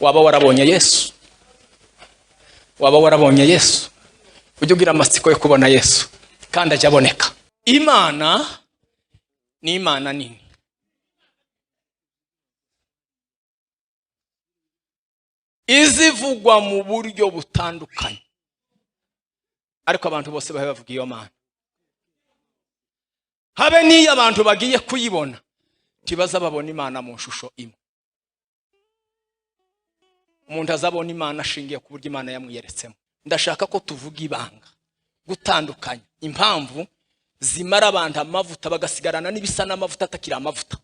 waba warabonye Yesu, waba warabonye Yesu, ujye ugira amatsiko yo kubona Yesu kandi ajya aboneka. Imana ni Imana nini, izivugwa mu buryo butandukanye, ariko abantu bose bavuga iyo Mana. Habe niyo abantu bagiye kuyibona tibaza babona Imana mu shusho imwe. Umuntu azabona Imana ashingiye ku buryo Imana yamwiyeretsemo. Ndashaka ko tuvuga ibanga gutandukanya impamvu zimara abantu amavuta bagasigarana n'ibisa n'amavuta atakira amavuta.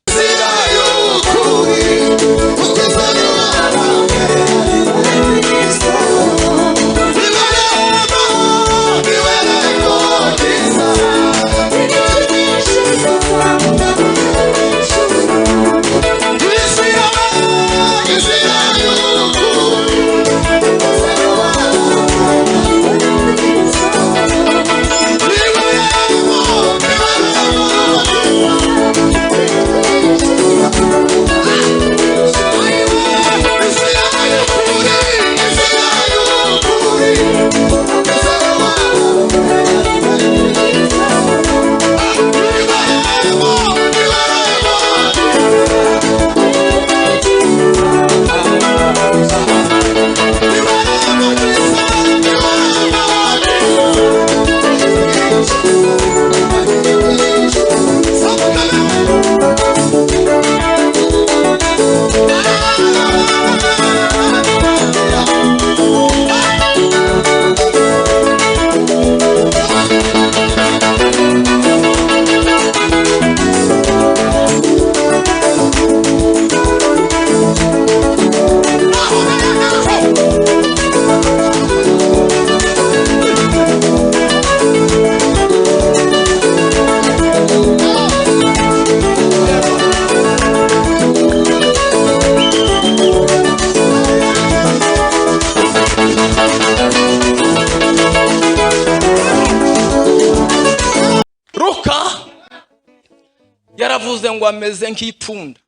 Yaravuze ngo ameze nk'ipfunda,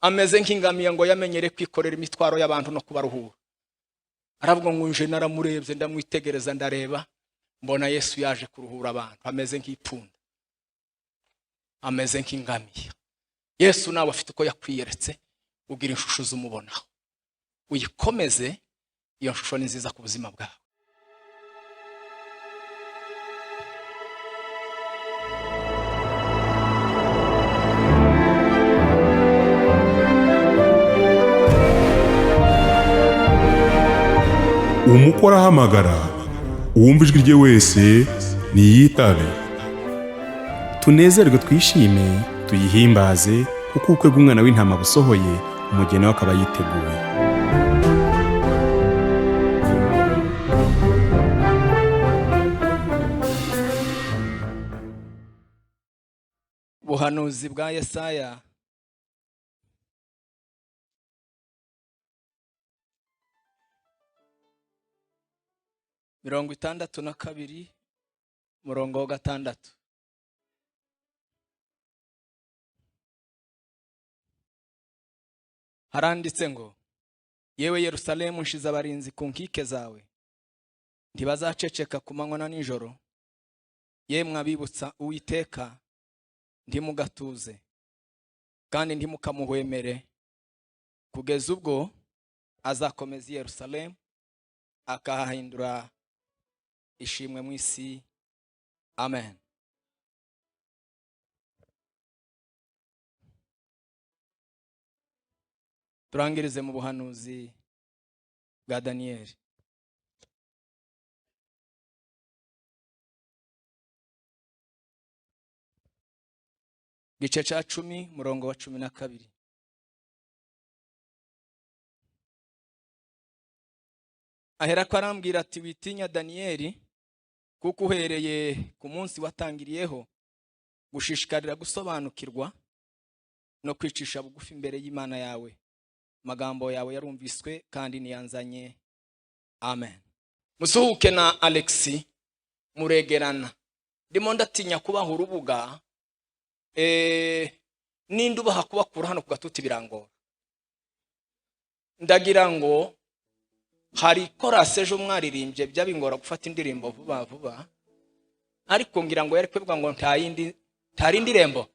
ameze nk'ingamiya ngo yamenyere kwikorera imitwaro y'abantu no kubaruhura. Aravuga ngo nje naramurebye ndamwitegereza ndareba mbona Yesu yaje kuruhura abantu, ameze nk'ipfunda, ameze nk'ingamiya. Yesu nawe afite uko yakwiyeretse, ugira inshusho z'umubonaho, uyikomeze. Iyo nshusho ni nziza ku buzima bwawe. Umukwe arahamagara, uwumva ijwi rye wese niyitabe. Tunezerwe twishime tuyihimbaze, kuko ubukwe bw'umwana w'intama busohoye, umugeni we akaba yiteguye. Ubuhanuzi bwa Yesaya mirongo 62 murongo wa 6. Haranditse ngo, yewe Yerusalemu nshize abarinzi ku nkike zawe, ntibazaceceka ku manywa na nijoro. Yemwe abibutsa Uwiteka ntimugatuze, kandi ntimukamuhwemere, kugeza ubwo azakomeza Yerusalemu akahahindura ishimwe mu isi. Amen. Turangirize mu buhanuzi bwa Daniyeli. Gice ca 10 murongo wa 12. Ahera ko arambwira ati, witinya Daniyeli, kuko uhereye ku munsi watangiriyeho gushishikarira gusobanukirwa no kwicisha bugufi imbere y'Imana yawe, magambo yawe yarumviswe kandi niyanzanye. Amen. Musuhuke na Alexi muregerana. Ndimo ndatinya kubaha urubuga n'indubaha kubakura hano ku gatuti birangora. ndagira ngo hari korase ejo mwaririmbye byabingora gufata indirimbo vuba vuba, ariko ngira ngo yari kwebwa ngo nta yindi rembo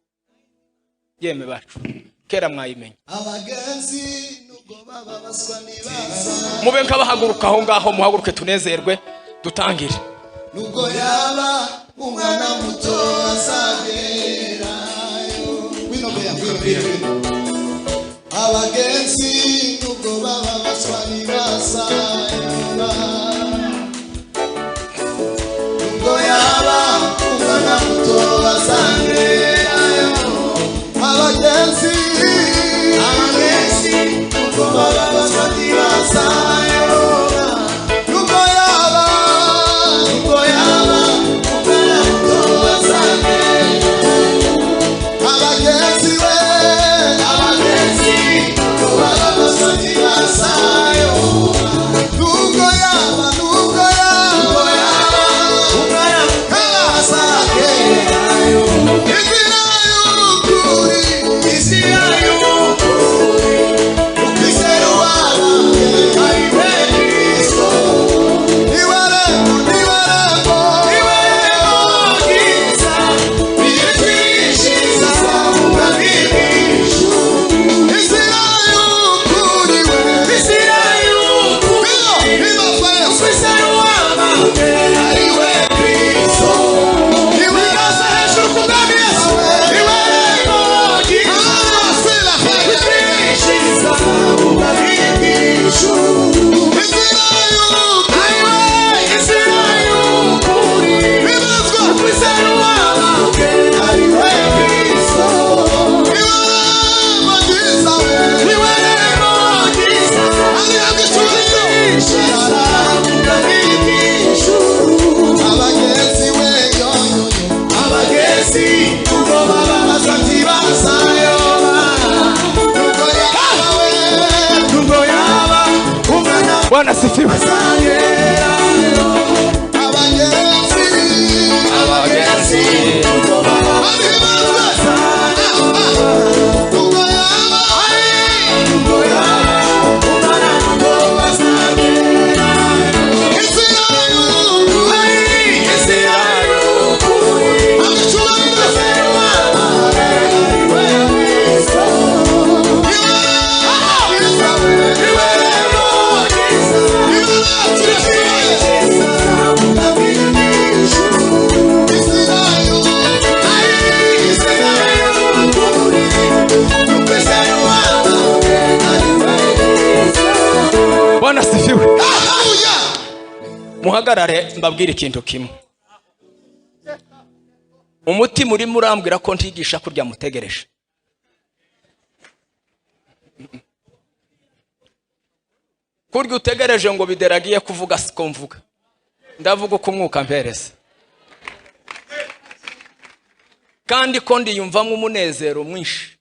yeme bacu kera mwayimenye. Abagenzi nugo bababaswa nibaza, mube nkabahaguruka aho ngaho, muhaguruke tunezerwe dutangire. nugo yaba umwana muto azagerayo. Abagenzi nugo bababaswa nibaza, nugo yaba umwana muto azagerayo. Abagenzi nugo bababaswa nibaza, nugo yaba umwana muto azagerayo. Abagenzi nugo bababaswa nibaza, nugo yaba umwana muto azagerayo. Bwana sifiwe. Bwana sifiwe. Muhagarare mbabwire ikintu kimwe. Umutima uri murambwira ko ntigisha kurya mutegereje. Kurya utegereje ngo bideragiye kuvuga siko mvuga. Ndavuga uko umwuka mpereza. Kandi ko ndiyumvamo umunezero mwinshi.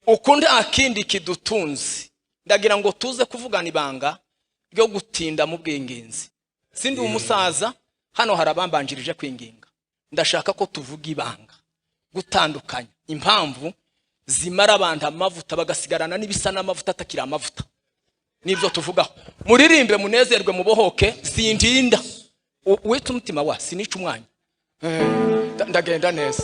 Ukunda akindi kidutunzi. Ndagira ngo tuze kuvugana ibanga ryo gutinda mu bwinginzi. Sindi umusaza, hano harabambanjirije kwinginga. Ndashaka ko tuvuga ibanga gutandukanya impamvu Zimara abantu amavuta bagasigarana n'ibisa n'amavuta atakira amavuta. Nibyo tuvugaho. Muririmbe munezerwe mubohoke zindinda. Wita umutima wa sinica umwanya. Ndagenda neza.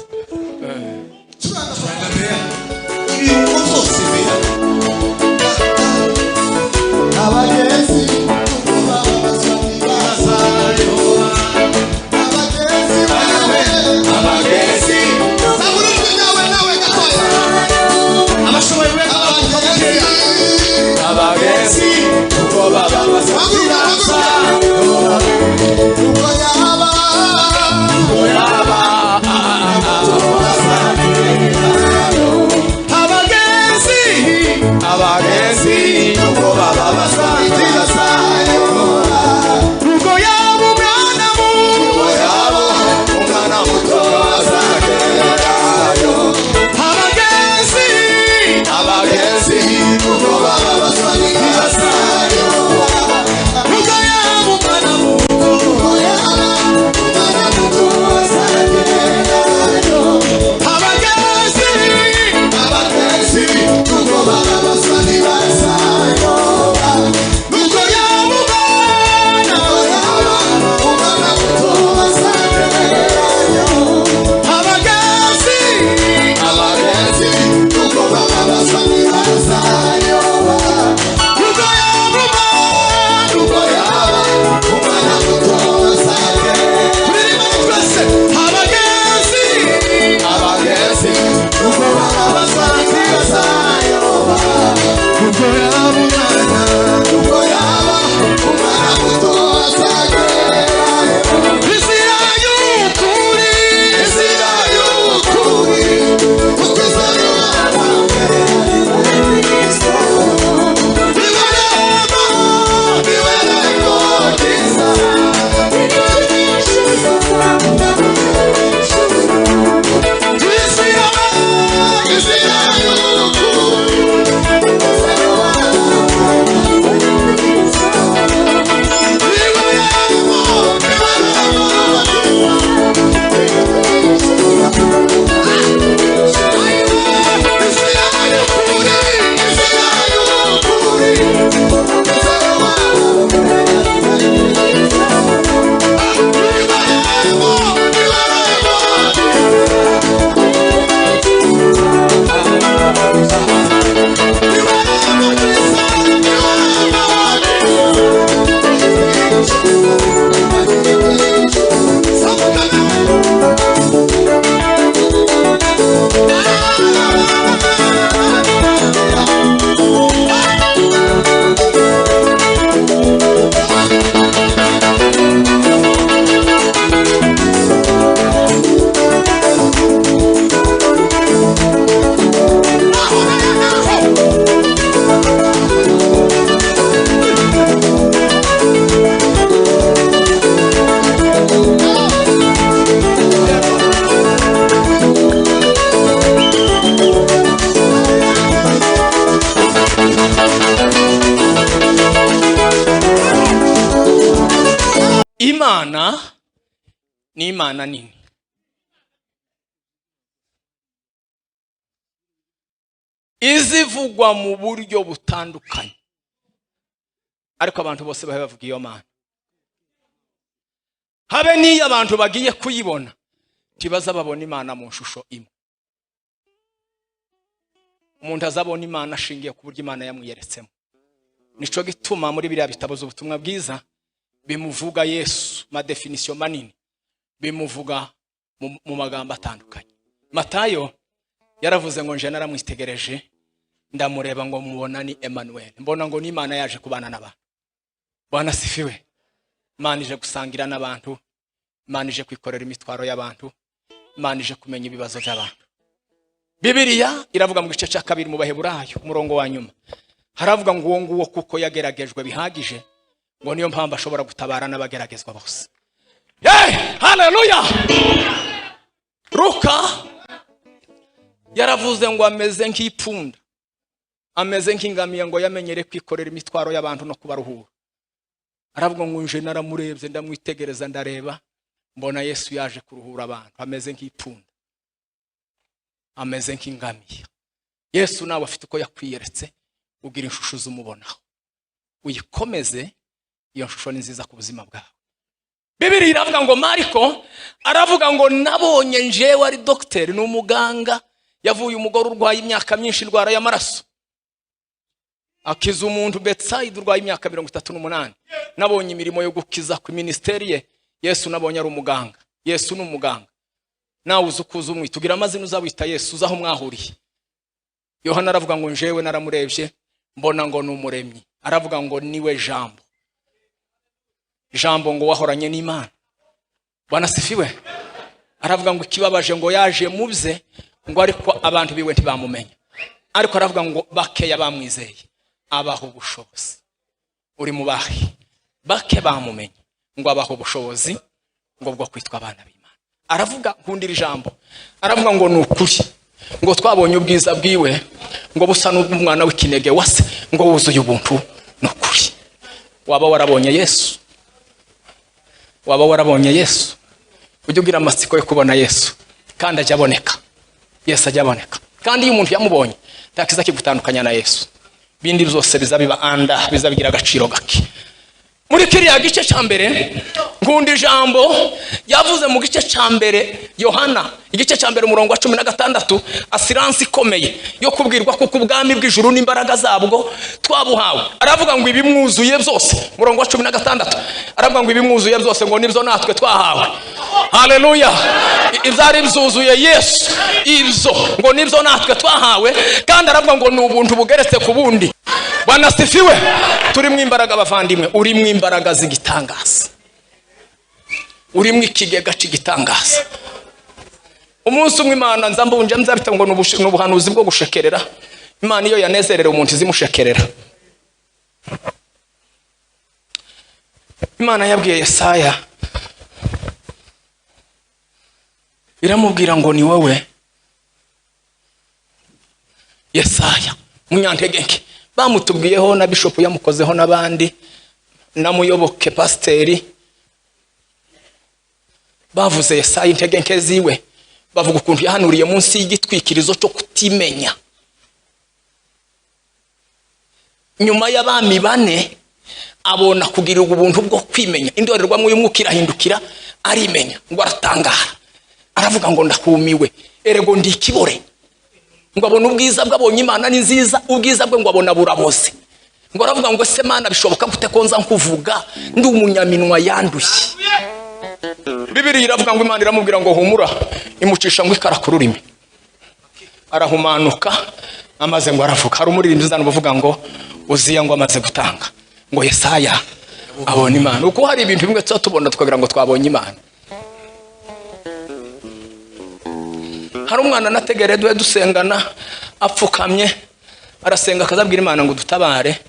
Abagenzi Imana ni Imana nini. Izivugwa mu buryo butandukanye, ariko abantu bose bahe bavuga iyo Mana. Habe niyo abantu bagiye kuyibona kibaza babona Imana mu shusho imwe. Umuntu azabona Imana ashingiye ku buryo Imana yamwiyeretsemo. Nico gituma muri biriya bitabo z'ubutumwa bwiza bimuvuga Yesu ma definition manini, bimuvuga mu magambo atandukanye. Matayo yaravuze ngo nje naramwitegereje ndamureba ngo mubona ni Emmanuel, mbona ngo ni Imana yaje kubana n'abantu. Bwana sifiwe. Imana ije gusangira n'abantu, Imana ije kwikorera imitwaro y'abantu, Imana ije kumenya ibibazo by'abantu. Bibiliya iravuga mu gice cya 2 mu Baheburayo umurongo wa nyuma, haravuga ngo uwo nguwo kuko yageragejwe bihagije ngo niyo mpamvu ashobora gutabara n'abageragezwa bose. Haleluya. Luka yaravuze ngo ameze nk'ipfunda, ameze nk'ingamiya ngo yamenyere kwikorera imitwaro y'abantu no kubaruhura. Aravuga ngo nje naramurebye ndamwitegereza ndareba mbona Yesu yaje kuruhura abantu, ameze nk'ipfunda, ameze nk'ingamiya. Yesu nawe afite uko yakwiyeretse, ugira inshusho z'umubonaho, uyikomeze. Iyo shusho ni nziza ku buzima bwawe. Bibiliya iravuga ngo Mariko aravuga ngo nabonye njewe ari docteur, ni umuganga, yavuye umugore urwaye imyaka myinshi indwara y'amaraso, akiza umuntu Betsayida urwaye imyaka 38. Nabonye imirimo yo gukiza ku ministeri ye. Yesu nabonye ari umuganga. Yesu ni umuganga. Nawe uzukuza umwita ugira amazina uzabita Yesu uzaho mwahuriye. Yohana aravuga ngo njewe naramurebye mbona ngo ni umuremyi. Aravuga ngo niwe jambo. Jambo ngo wahoranye n'Imana. Bwana sifiwe. Aravuga ngo kibabaje ngo yaje mubye ngo ariko abantu biwe ntibamumenya. Ariko aravuga ngo bakeya bamwizeye abaho ubushobozi. Uri mu bahi bake bamumenye ngo abaho ubushobozi ngo bwo kwitwa abana b'Imana. Aravuga nkundira ijambo, aravuga ngo nukuri ngo twabonye ubwiza bwiwe ngo busa n'umwana w'ikinege wase ngo wuzuye ubuntu nukuri. Waba warabonye Yesu? Waba warabonye Yesu? Ujye ugira amatsiko yo kubona Yesu kandi ajya aboneka. Yesu ajya aboneka kandi iyo umuntu yamubonye ntakiza kigutandukanya na Yesu. Bindi byose bizabiba anda, bizabigira agaciro gake. Muri kiriya gice cya mbere nkunda ijambo yavuze mu gice cya mbere Yohana igice cya mbere umurongo wa 16, asiransi ikomeye yo kubwirwa kuko ubwami bw'ijuru n'imbaraga zabwo twabuhawe. Aravuga ngo ibimwuzuye byose, umurongo wa 16 aravuga ngo ibimwuzuye byose ngo nibyo natwe twahawe. Haleluya. Ibyari byuzuye Yesu ibyo ngo nibyo natwe twahawe, kandi aravuga ngo ni ubuntu bugeretse ku bundi. Bwana sifiwe. Turimo imbaraga bavandimwe, urimo imbaraga zigitangaza, urimo ikigega cy'igitangaza. Umunsi umwe Imana nzambunje nzabita ngo n'ubuhanuzi bwo gushekerera. Imana iyo yanezerera umuntu izimushekerera. Imana yabwiye Yesaya, iramubwira ngo ni wowe Yesaya munyantegenke. Bamutubwiyeho na bishop yamukozeho n'abandi namuyoboke pasteri, bavuze Yesaya integenke ziwe, bavuga ukuntu yahanuriye munsi y'igitwikirizo cyo kutimenya. Nyuma y'abami bane abona kugira ubuntu bwo kwimenya, indorerwamo y'umwuka irahindukira arimenya, ngo aratangara, aravuga ngo ndakumiwe, erego ndi ikibore. Ngo abona ubwiza bw'abonye Imana ni nziza, ubwiza bwe ngo abona buraboze. Ngo aravuga ngo ese Mana bishoboka gute ko nza nkuvuga ndi umunyaminwa yandushye. Bibiliya iravuga ngo Imana iramubwira ngo humura, imucisha ngo ikara ku rurimi, arahumanuka, amaze ngo aravuga. Hari umuririmbyi uzana bavuga ngo Uziya ngo amaze gutanga, ngo Yesaya abona Imana. Uko hari ibintu bimwe tubona tukagira ngo twabonye Imana. Hari umwana nategerewe dusengana apfukamye arasenga akazabwira Imana ngo dutabare,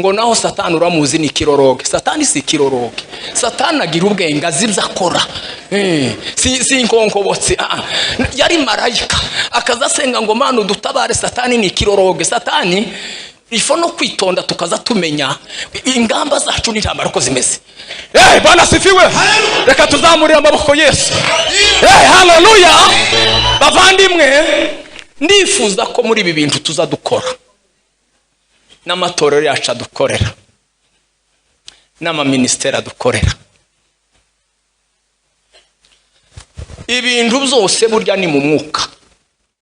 ngo naho Satani uramuzi ni kiroroge. Satani si kiroroge, Satani agira ubwenge azibza akora, si inkonkobotsi. Yari marayika akazasenga ngo Mana dutabare, Satani ni kiroroge. Satani ifo no kwitonda tukaza tumenya ingamba zacu n'intambara ko zimeze. Bwana sifiwe. Reka tuzamurira amaboko Yesu. Haleluya. Bavandimwe, ndifuza ko muri ibi bintu tuza dukora, n'amatorero yacu dukorera, n'amaministeri adukorera, ibintu byose burya ni mu mwuka.